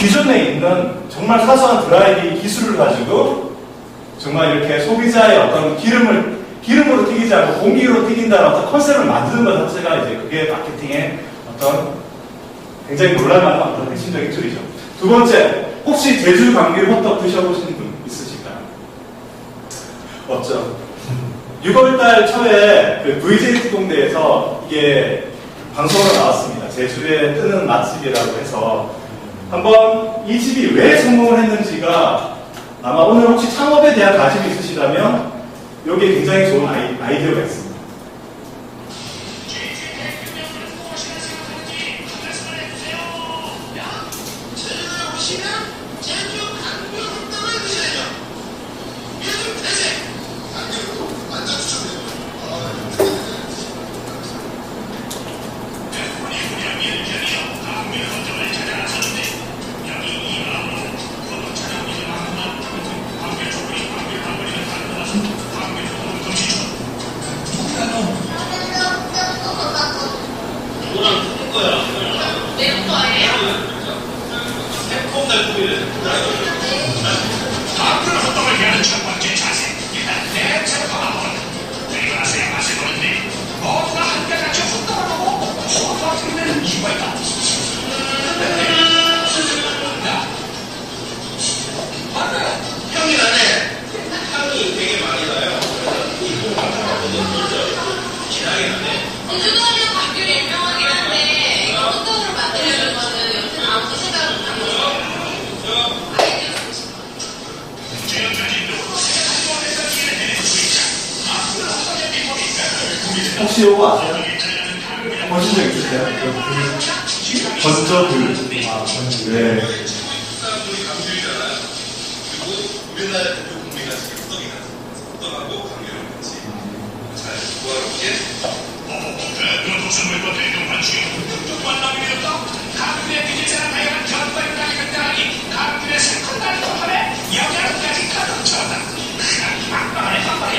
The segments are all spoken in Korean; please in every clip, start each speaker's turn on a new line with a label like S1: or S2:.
S1: 기존에 있는 정말 사소한 드라이빙 기술을 가지고 정말 이렇게 소비자의 어떤 기름으로 튀기지 않고 공기로 튀긴다는 어떤 컨셉을 만드는 것 자체가 이제 그게 마케팅의 어떤 굉장히 놀랄만한 어떤 핵심적인 줄이죠. 두 번째, 혹시 제주 감귤 호떡 드셔보신 분 있으실까요? 없죠. 6월달 초에 그 VJ 특공대에서 이게 방송으로 나왔습니다. 제주에 뜨는 맛집이라고 해서 한번 이 집이 왜 성공을 했는지가 아마 오늘 혹시 창업에 대한 관심이 있으시다면 여기에 굉장히 좋은 아이디어가 있습니다. 혹시 이거 아세요? 보신 적 있으세요? 건저귤. 네.
S2: 우리나라 대표 국민가 호떡이나 호떡하고 감귤을 같이 잘 조화롭게. 그런 독성물과 대중 관심, 뚝뚝한 남이었다. 감귤의 비질자나 다양한 견과류 가격을 감귤의 새콤한 조합에 영양까지 가득 채웠다. 빵빵하네 빵빵해.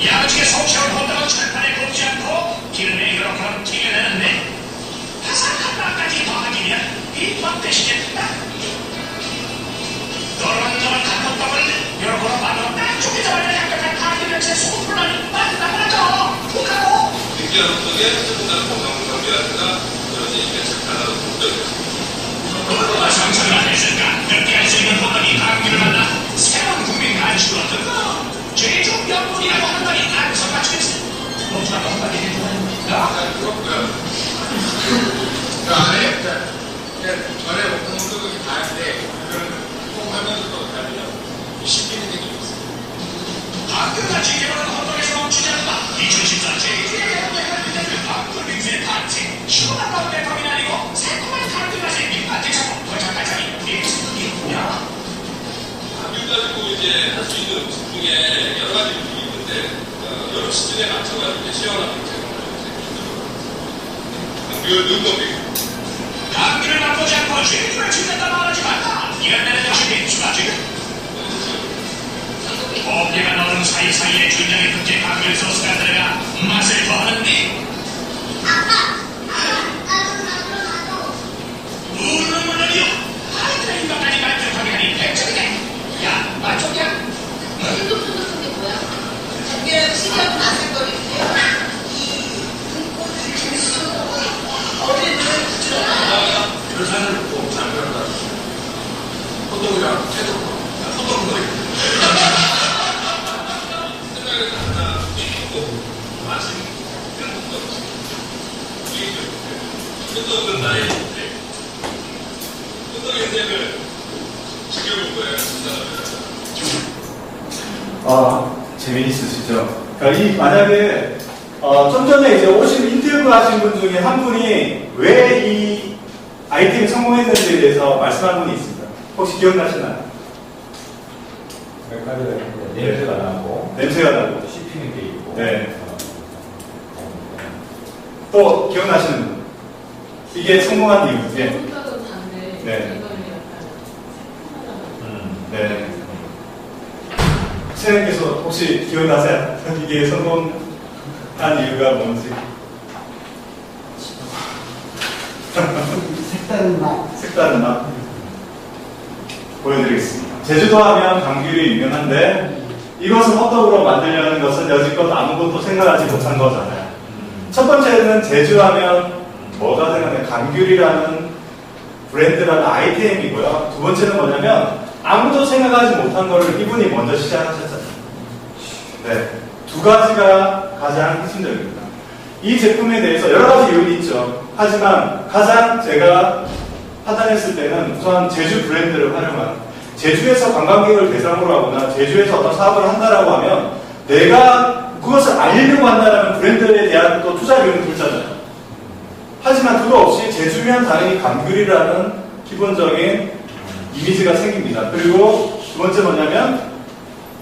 S2: 야무지게 속시원 호떡은 철판에 굽지 않고 기름에 이렇게 튀겨내는데 바삭한 맛까지 더하기면 비법 대시겠다. 노릇노릇한 호떡을 요렇게 만들었다. 쪼개자마자 약간 감귤에 소풀만이 만든다 말하죠. 툭하고 느끼한 호떡에 소금난 건강감귤이라든가 그러지 이게 하나로 호떡이다. 상상을 안 했을까. 느끼할 수 있는 호떡이 감귤을 만나 새로운 국민 간식으로 얻었다. 제주 명분이라고 하는 말이 안에서 맞추겠어. 너무나 너무나게 해주나요? 그렇고요. 그 안에 전에 먹던 호떡이 다른데 꼭 하면서도 다르면 씹히는 게 좀 있어요. 끝까지 개발한 호떡에서 멈추지 않는다. 2014 제주의 대한민국 감귤 빙수의 탄생. 시원한 가운데 범인 아니고 새콤한 감귤 맛의 민맛 대창고 도착할 자리 우리의 친구이 뭐야? 감귤 가지고 이제 할 수 있는 음식 중에 여러 가지 음식이 있는데 여러 시즌에 맞춰가지고 시원한 음식을 감귤 눈곱이 감귤을 맛보지 않고 제주를 즐겼다 말하지 말라. 이런 데는 역시 빙수가 지금 어깨가 나오는 사이사이에 준장의 특제 감귤 소스가 들어가 맛을 더하는데 물론이요. 하이드라 인간까지 만족하게 하니 백점이네. 야, 만족이야?
S3: 쫀득쫀득한 게 뭐야? 감귤하고 시리하고 나슬거리는데요. 이 등골을 김수 어린이를 붙여놔요.
S2: 별산을 놓고 남편과 호떡이랑 채소고 호떡은 거의 생각해서 하나 먹고 맛있는 호떡 호떡은 나의 호떡의 인생을 지켜본 거예요.
S1: 재미있으시죠? 그러니까 만약에 좀 전에 이제 인터뷰 하신 분 중에 한 분이 왜 이 아이템이 성공했는지에 대해서 말씀한 분이 있습니다. 혹시 기억나시나요?
S4: 몇 가지가 있는데 냄새가 나고
S1: 냄새가 나고
S4: 씹히는 게 있고
S1: 네. 또 기억나시는 분? 이게 성공한 이유. 예.
S3: 호떡은 단데
S1: 네.
S3: 이거는 약간
S1: 네. 선생님께서 혹시 기억나세요? 이게 성공한 이유가 뭔지?
S5: 색다른 맛.
S1: 색다른 맛 보여드리겠습니다. 제주도 하면 감귤이 유명한데 이것을 호떡으로 만들려는 것은 여지껏 아무것도 생각하지 못한 거잖아요. 첫 번째는 제주 하면 뭐가 생각나요? 감귤이라는 브랜드라는 아이템이고요. 두 번째는 뭐냐면 아무도 생각하지 못한 거를 이분이 먼저 시작하셨잖아요. 네, 두 가지가 가장 핵심적입니다. 이 제품에 대해서 여러 가지 이유는 있죠. 하지만 가장 제가 판단했을 때는 우선 제주 브랜드를 활용한, 제주에서 관광객을 대상으로 하거나 제주에서 어떤 사업을 한다라고 하면 내가 그것을 알리려고 한다는 브랜드에 대한 또 투자 비용이 들잖아요. 하지만 그거 없이 제주면 당연히 감귤이라는 기본적인 이미지가 생깁니다. 그리고 두 번째 뭐냐면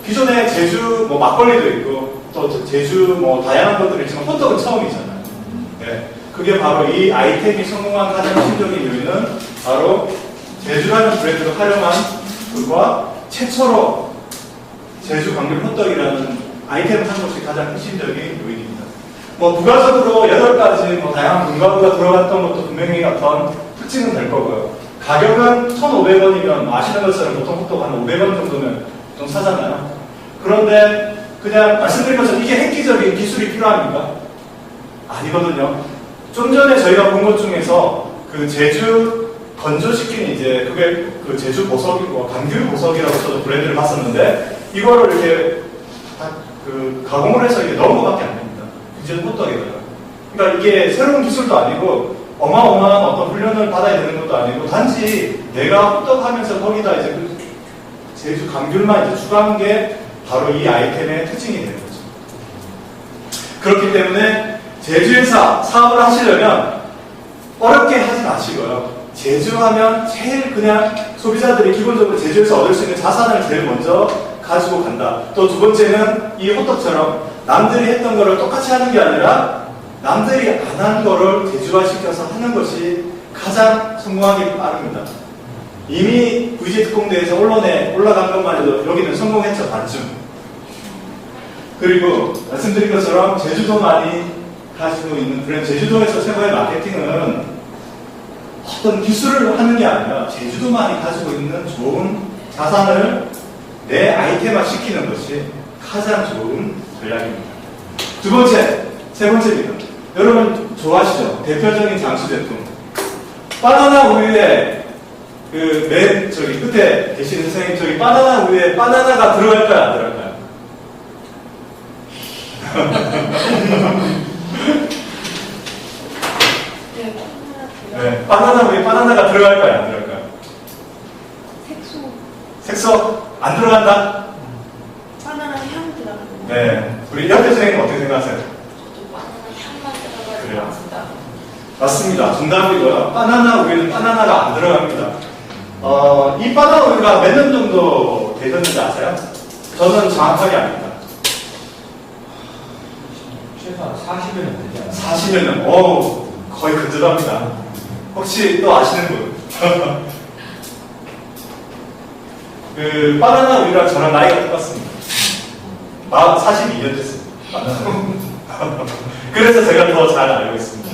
S1: 기존에 제주 뭐 막걸리도 있고 또 제주 뭐 다양한 것들이 있지만 호떡은 처음이잖아요. 네. 그게 바로 이 아이템이 성공한 가장 핵심적인 이유는 바로 제주라는 브랜드를 활용한 것과 최초로 제주 감귤 호떡이라는 아이템을 한 것이 가장 핵심적인 요인입니다. 뭐 부가적으로 8가지 뭐 다양한 문가루가 들어갔던 것도 분명히 어떤 특징은 될 거고요. 가격은 1,500원이면 아시는 것처럼 보통 호떡 한 500원 정도면 보통 사잖아요. 그런데 그냥 말씀드린 것처럼 이게 획기적인 기술이 필요합니까? 아니거든요. 좀 전에 저희가 본 것 중에서 그 제주 건조시킨 이제 그게 그 제주 보석이고 감귤 보석이라고 저도 브랜드를 봤었는데 이거를 이렇게 다 그 가공을 해서 이게 넣은 것밖에 안 됩니다. 이제 호떡이거든요. 그러니까 이게 새로운 기술도 아니고 어마어마한 어떤 훈련을 받아야 되는 것도 아니고 단지 내가 호떡하면서 거기다 이제 그 제주 감귤만 이제 추가한 게 바로 이 아이템의 특징이 되는 거죠. 그렇기 때문에 제주에서 사업을 하시려면 어렵게 하지 마시고요. 제주하면 제일 그냥 소비자들이 기본적으로 제주에서 얻을 수 있는 자산을 제일 먼저 가지고 간다. 또 두 번째는 이 호떡처럼 남들이 했던 거를 똑같이 하는 게 아니라 남들이 안 한 거를 제주화시켜서 하는 것이 가장 성공하기 빠릅니다. 이미 VJ 특공대에서 언론에 올라간 것만 해도 여기는 성공했죠. 반쯤. 그리고 말씀드린 것처럼 제주도만이 가지고 있는 브랜드, 제주도에서 최고의 마케팅은 어떤 기술을 하는 게 아니라 제주도만이 가지고 있는 좋은 자산을 내 아이템화 시키는 것이 가장 좋은 전략입니다. 두 번째, 세 번째입니다. 여러분 좋아하시죠? 대표적인 장수 제품. 바나나 우유에 그 맨 저기 끝에 계시는 선생님 저기 바나나 우유에 바나나가 들어갈까요? 안 들어갈까요? 네, 바나나 우유에 바나나가 들어갈까요? 안 들어갈까요? 색소 안 들어간다?
S3: 바나나 향 들어가는 거.
S1: 네. 우리 옆에 선생님 어떻게 생각하세요?
S3: 저도 바나나 향만 들어가는
S1: 그래요?
S3: 것 같습니다.
S1: 맞습니다. 정답이고요. 바나나 우유는 바나나가 안 들어갑니다. 이 바나나 우유가 몇 년 정도 되셨는지 아세요? 저는 정확하게 압니다.
S4: 최소한 40여 년 되지 않아요?
S1: 40여 년. 오, 거의 근접합니다. 혹시 또 아시는 분? 그 바나나 우유랑 저랑 나이가 똑같습니다. 42년 됐습니다. 그래서 제가 더 잘 알고 있습니다.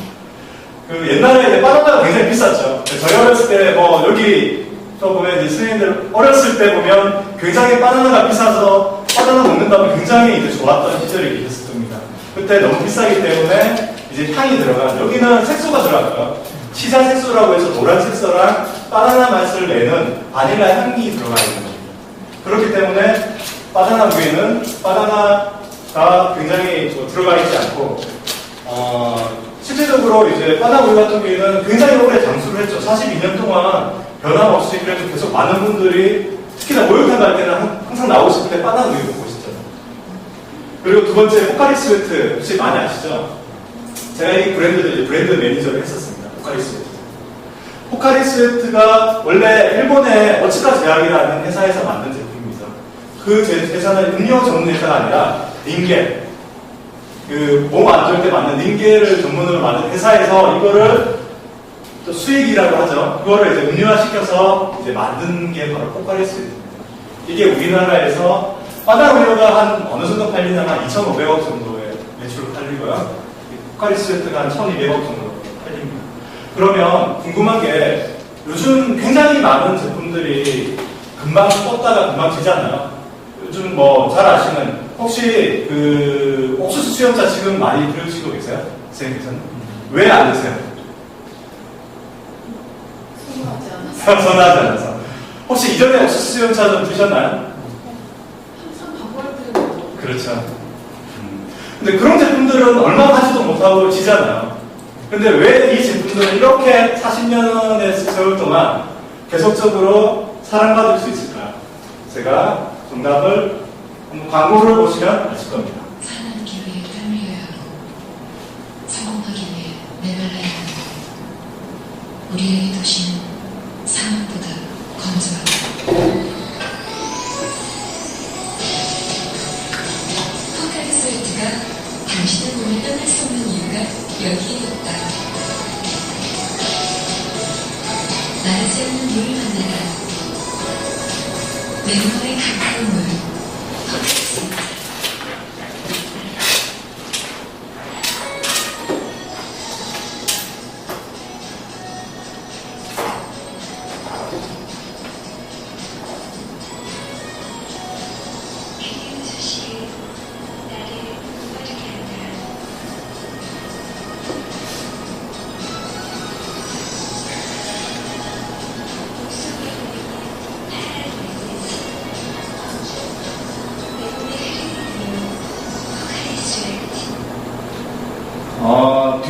S1: 그 옛날에 이제 바나나가 굉장히 비쌌죠. 저희 어렸을 때 뭐 여기 또 보면 이제 선생님들 어렸을 때 보면 굉장히 바나나가 비싸서 바나나 먹는다면 굉장히 이제 좋았던 시절이 계셨을 겁니다. 그때 너무 비싸기 때문에 이제 향이 들어간, 여기는 색소가 들어가요. 시장 색소라고 해서 노란 색소랑 바나나 맛을 내는 바닐라 향이 들어가 있는 겁니다. 그렇기 때문에 바나나 우유는 바나나가 굉장히 들어가 있지 않고, 실제적으로 이제 바나나 우유 같은 경우에는 굉장히 오래 장수를 했죠. 42년 동안 변함없이 그래도 계속 많은 분들이 특히나 목욕탕 갈 때는 항상 나오실 때 바나나 우유 먹고 있었잖아요. 그리고 두 번째 포카리 스웨트 혹시 많이 아시죠? 제가 이 브랜드도 이제 브랜드 매니저를 했었습니다. 포카리 스웨트. 포카리 스웨트가 원래 일본의 어츠카 제약이라는 회사에서 만든 제품입니다. 그 회사는 음료 전문 회사가 아니라 닌겔, 그 몸 안 좋을 때 맞는 닌겔을 전문으로 만든 회사에서 이거를 또 수액이라고 하죠. 그거를 이제 음료화시켜서 이제 만든 게 바로 포카리 스웨트입니다. 이게 우리나라에서 바나나 우유가 한 어느 정도 팔리냐면 한 2,500억 정도의 매출로 팔리고요. 포카리 스웨트가 한 1,200억 정도 팔립니다. 그러면 궁금한 게 요즘 굉장히 많은 제품들이 금방 떴다가 금방 지잖아요. 요즘 뭐 잘 아시는 혹시 그 옥수수 수염차 지금 많이 들으시고 계세요? 선생님께서는? 왜 안 드세요?
S3: 선호하지 않아서.
S1: 선호하지 않아서. 혹시 이전에 옥수수 수염차 좀 드셨나요?
S3: 항상 바꿔야 되는
S1: 그렇죠. 근데 그런 제품들은 얼마 가지도 못하고 지잖아요. 근데 왜 이 제품들은 이렇게 40년의 세월 동안 계속적으로 사랑받을 수 있을까요? 제가 정답을 한번 광고를 보시면 아실 겁니다.
S5: 살아남기 위해 땀 흘려야 하고 성공하기 위해 메말라야 한다. 우리에게 도시는 사막보다 건조하다. 포카리스웨트가 당신의 몸을 떠날 수 없는 이유가 여기에 있다. 나르지 않는 물을 만나라. 맹물에 가까운 물. 포카리스웨트.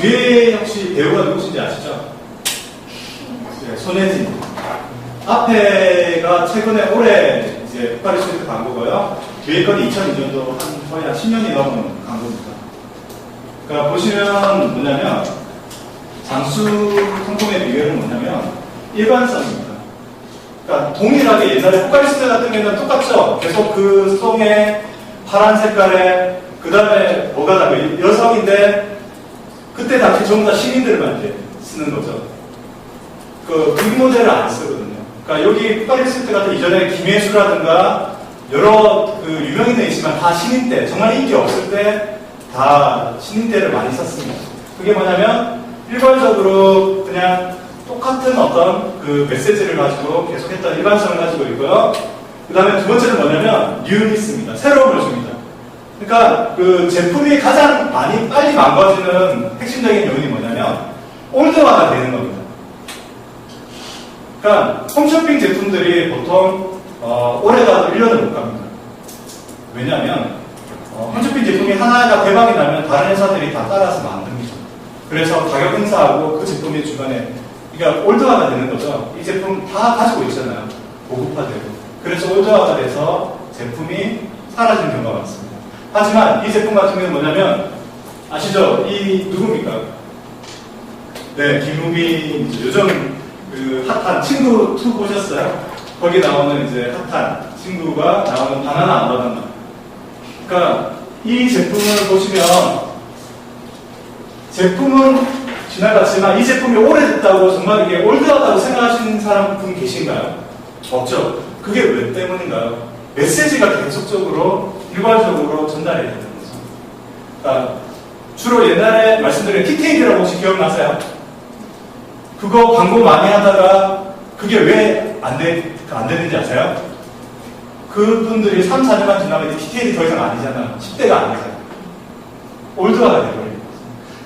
S1: 뒤에 혹시 배우가 누구신지 아시죠? 네, 손혜진. 앞에가 최근에 올해 이제 포카리스웨트 광고고요. 뒤에 거는 2002년도 거의 한 10년이 넘은 광고입니다. 그러니까 보시면 뭐냐면 장수 상품의 비결은 뭐냐면 일관성입니다. 그러니까 동일하게 옛날에 포카리스웨트 같은 경우는 똑같죠. 계속 그 송에 파란 색깔에 그 다음에 뭐가 다르고 여성인데 그때 당시 전부 다 시민들만 이제 쓰는 거죠. 그 모델을 안 쓰거든요. 그러니까 여기 포카리스웨트 같은 이전에 김혜수라든가 여러 그 유명인들 있지만 다 신인 때, 정말 인기 없을 때 다 신인 때를 많이 썼습니다. 그게 뭐냐면 일괄적으로 그냥 똑같은 어떤 그 메시지를 가지고 계속했던 일관성을 가지고 있고요. 그 다음에 두 번째는 뭐냐면 뉴니스입니다. 새로움을 줍니다. 그러니까 그 제품이 가장 많이 빨리 망가지는 핵심적인 요인이 뭐냐면 올드화가 되는 겁니다. 그러니까 홈쇼핑 제품들이 보통 오래 가도 1년을 못 갑니다. 왜냐하면 홈쇼핑 제품이 하나가 대박이 나면 다른 회사들이 다 따라서 만듭니다. 그래서 가격 행사하고 그 제품이 중간에 그러니까 올드화가 되는 거죠. 이 제품 다 가지고 있잖아요. 고급화되고. 그래서 올드화가 돼서 제품이 사라지는 경우가 많습니다. 하지만 이 제품 같은 경우는 뭐냐면 아시죠? 이 누굽니까? 네, 김우빈. 요즘 그 핫한 친구 2 보셨어요? 거기 나오는 이제 핫한 친구가 나오는 바나나 안 바나나. 그러니까 이 제품을 보시면 제품은 지나갔지만 이 제품이 오래됐다고 정말 이게 올드하다고 생각하시는 사람 분 계신가요? 없죠. 그게 왜 때문인가요? 메시지가 계속적으로 일괄적으로 전달이 되는 거죠. 그러니까 주로 옛날에 말씀드린 티테일이라고 혹시 기억나세요? 그거 광고 많이 하다가 그게 왜 안 되는지 아세요? 그분들이 3, 4년만 지나면 이제 티테일이 더 이상 아니잖아요. 10대가 아니잖아요. 올드화가 돼버립니다.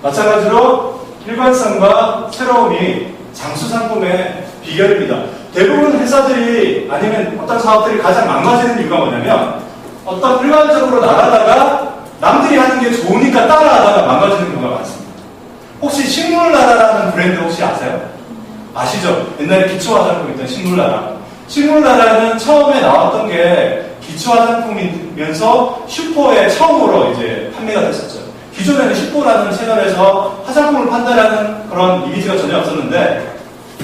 S1: 마찬가지로 일관성과 새로움이 장수 상품의 비결입니다. 대부분 회사들이 아니면 어떤 사업들이 가장 망가지는 이유가 뭐냐면 어떤 일관적으로 나가다가 남들이 하는 게 좋으니까 따라하다가 망가지는 경우가 많습니다. 혹시 식물나라라는 브랜드 혹시 아세요? 아시죠? 옛날에 기초화장품 있던 식물나라. 식물나라는 처음에 나왔던 게 기초화장품이면서 슈퍼에 처음으로 이제 판매가 됐었죠. 기존에는 슈퍼라는 채널에서 화장품을 판다라는 그런 이미지가 전혀 없었는데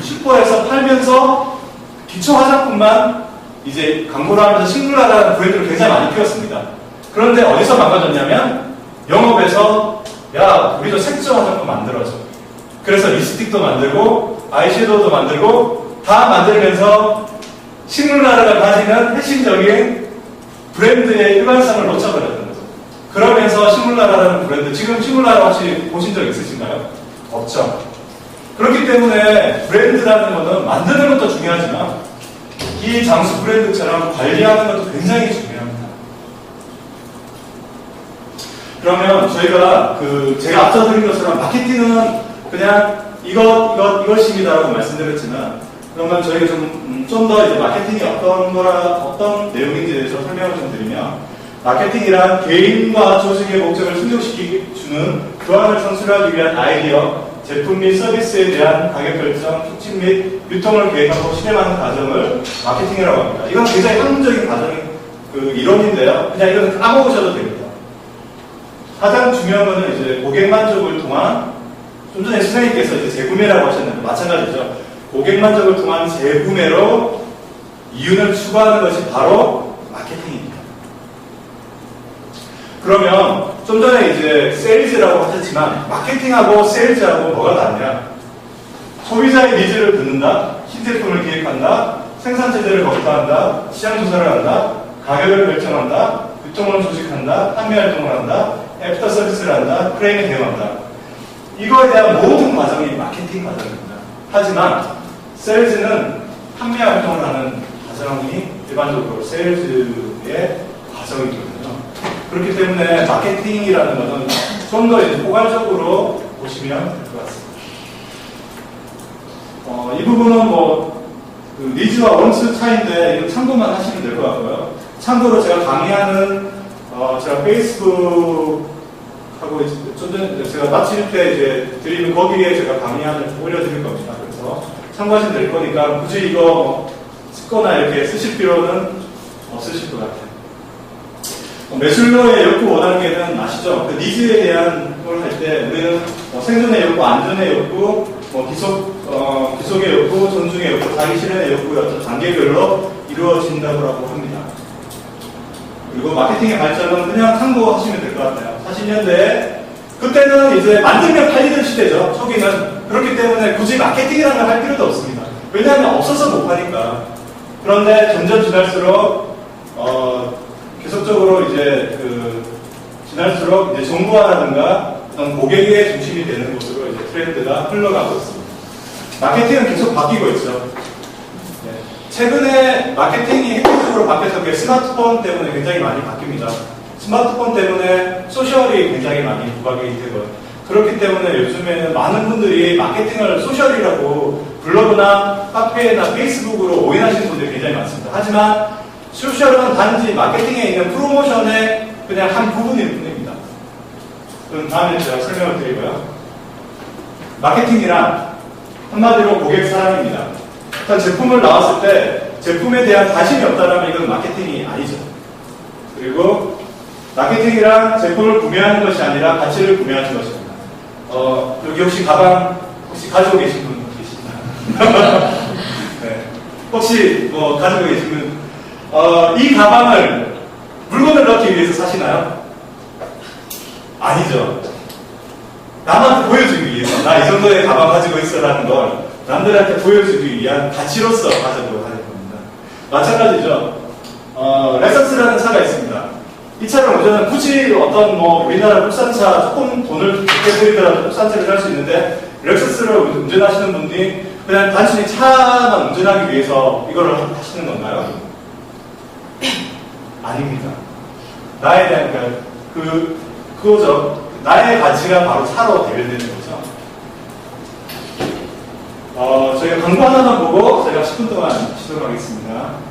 S1: 슈퍼에서 팔면서 기초 화장품만 이제 광고를 하면서 식물나라는 브랜드를 굉장히 많이 키웠습니다. 그런데 어디서 망가졌냐면 영업에서 야 우리도 색조 화장품 만들어줘. 그래서 립스틱도 만들고 아이섀도우도 만들고 다 만들면서 식물나라가 가지는 핵심적인 브랜드의 일관성을 놓쳐버렸던 거죠. 그러면서 식물나라라는 브랜드, 지금 식물나라 혹시 보신 적 있으신가요? 없죠. 그렇기 때문에 브랜드라는 것은 만드는 것도 중요하지만 이 장수 브랜드처럼 관리하는 것도 굉장히 중요합니다. 그러면 저희가 제가 앞서 드린 것처럼 마케팅은 그냥 이것입니다라고 말씀드렸지만, 그러면 저희가 좀 더 이제 마케팅이 어떤 내용인지에 대해서 설명을 좀 드리면, 마케팅이란 개인과 조직의 목적을 충족시키는 교환을 창출하기 위한 아이디어, 제품 및 서비스에 대한 가격 결정,促진 및 유통을 계획하고 실행하는 과정을 마케팅이라고 합니다. 이건 굉장히 학문적인 이론인데요. 그냥 이거는 까먹으셔도 됩니다. 가장 중요한 거는 이제 고객 만족을 통한, 좀 전에 선생님께서 이제 재구매라고 하셨는데 마찬가지죠. 고객 만족을 통한 재구매로 이윤을 추구하는 것이 바로 마케팅입니다. 그러면 좀 전에 이제 세일즈라고 하셨지만 마케팅하고 세일즈하고 뭐가 다르냐? 소비자의 니즈를 듣는다, 신제품을 기획한다, 생산체제를 검토한다, 시장 조사를 한다, 가격을 결정한다, 유통을 조직한다, 판매 활동을 한다, 애프터 서비스를 한다, 클레임에 대응한다. 이거에 대한 모든 과정이 마케팅 과정입니다. 하지만 세일즈는 판매 활동을 하는 과정이 일반적으로 세일즈의 과정이거든요. 그렇기 때문에 마케팅이라는 것은 좀 더 포괄적으로 보시면 될 것 같습니다. 이 부분은 니즈와 원수 차이인데 이거 참고만 하시면 될 것 같고요. 참고로 제가 강의하는 제가 페이스북하고 좀 전에 제가 마칠 때 이제 드리는 거기에 제가 강의안을 올려드릴 겁니다. 그래서 참고하시면 될 거니까 굳이 이거 찍거나 이렇게 쓰실 필요는 없으실 것 같아요. 매슬로의 욕구 원하기에는 아시죠? 그 니즈에 대한 걸 할 때 우리는 생존의 욕구, 안전의 욕구, 기속의 욕구, 존중의 욕구, 자기 실현의 욕구 어떤 단계별로 이루어진다고 합니다. 그리고 마케팅의 발전은 그냥 참고하시면 될 것 같아요. 40년대에 그때는 이제 만들면 팔리는 시대죠. 초기는. 그렇기 때문에 굳이 마케팅이라는 걸 할 필요도 없습니다. 왜냐하면 없어서 못 파니까. 그런데 점점 지날수록 계속적으로 이제 지날수록 이제 정부화라든가 어떤 고객의 중심이 되는 곳으로 이제 트렌드가 흘러가고 있습니다. 마케팅은 계속 바뀌고 있죠. 네. 최근에 마케팅이 획기적으로 바뀌어서 그게 스마트폰 때문에 굉장히 많이 바뀝니다. 스마트폰 때문에 소셜이 굉장히 많이 부각이 되고, 그렇기 때문에 요즘에는 많은 분들이 마케팅을 소셜이라고 블로그나 카페나 페이스북으로 오인하시는 분들이 굉장히 많습니다. 하지만 소셜은 단지 마케팅에 있는 프로모션의 그냥 한 부분일 뿐입니다. 그럼 다음에 제가 설명을 드리고요. 마케팅이란 한마디로 고객 사랑입니다. 일단 제품을 나왔을 때 제품에 대한 관심이 없다면 이건 마케팅이 아니죠. 그리고 마케팅이란 제품을 구매하는 것이 아니라 가치를 구매하는 것입니다. 여기 혹시 가방 가지고 계신 분 계시나요? 네. 혹시 가지고 계신 분 이 가방을 물건을 넣기 위해서 사시나요? 아니죠. 남한테 보여주기 위해서 나 이 정도의 가방 가지고 있어라는 걸 남들한테 보여주기 위한 가치로서 가지고 하는 겁니다. 마찬가지죠. 렉서스라는 차가 있습니다. 이 차를 운전은 굳이 어떤 우리나라 국산차 조금 돈을 적게 들이더라도 국산차를 살 수 있는데 렉서스를 운전하시는 분이 그냥 단순히 차만 운전하기 위해서 이거를 하시는 건가요? 아닙니다. 나에 대한 그거죠. 나의 가치가 바로 차로 대별되는 거죠. 저희가 광고 하나만 보고 저희가 10분 동안 쉬도록 하겠습니다.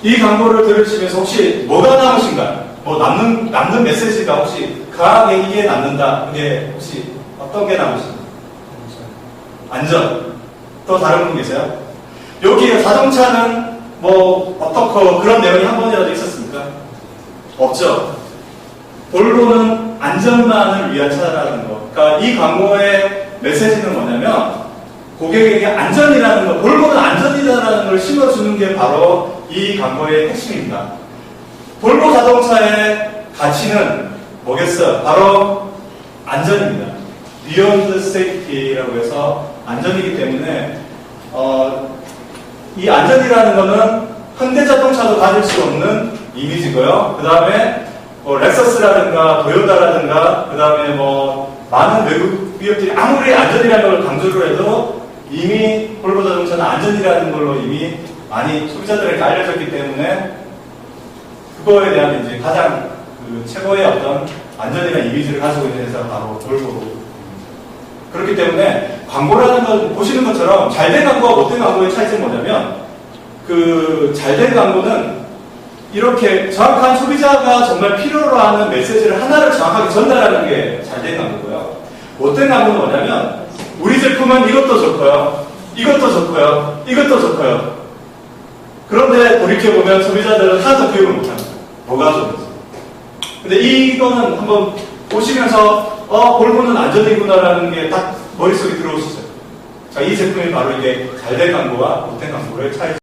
S1: 이 광고를 들으시면서 혹시 뭐가 남으신가요? 남는 메시지가 혹시 강하게 이게 남는다. 그게 혹시 어떤 게 남으신가요? 안전. 또 다른 분 계세요? 여기 자동차는 어떻고 그런 내용이 한 번이라도 있었습니까? 없죠. 볼보는 안전만을 위한 차라는 거. 그러니까 이 광고의 메시지는 뭐냐면 고객에게 안전이라는 거, 볼보는 안전이다라는 걸 심어주는 게 바로 이 광고의 핵심입니다. 볼보 자동차의 가치는 뭐겠어요? 바로 안전입니다. Beyond Safety라고 해서 안전이기 때문에 이 안전이라는 거는 현대자동차도 가질 수 없는 이미지고요. 그 다음에 렉서스라든가 도요타라든가 그 다음에 많은 외국 기업들이 아무리 안전이라는 걸 강조를 해도 이미 볼보 자동차는 안전이라는 걸로 이미 많이 소비자들에게 알려졌기 때문에 그거에 대한 이제 가장 최고의 어떤 안전이라는 이미지를 가지고 있는 회사가 바로 볼보고. 그렇기 때문에 광고라는 건 보시는 것처럼 잘된 광고와 못된 광고의 차이점은 뭐냐면 잘된 광고는 이렇게 정확한 소비자가 정말 필요로 하는 메시지를 하나를 정확하게 전달하는 게 잘된 광고고요. 못된 광고는 뭐냐면 우리 제품은 이것도 좋고요. 이것도 좋고요. 이것도 좋고요. 그런데 돌이켜보면 소비자들은 하나도 구입을 못합니다. 뭐가 좋은지. 근데 이거는 한번 보시면서 볼보는 안전이구나라는 게 딱 머릿속에 들어오시죠. 자, 이 제품이 바로 이게 잘된 광고와 못된 광고의 차이점.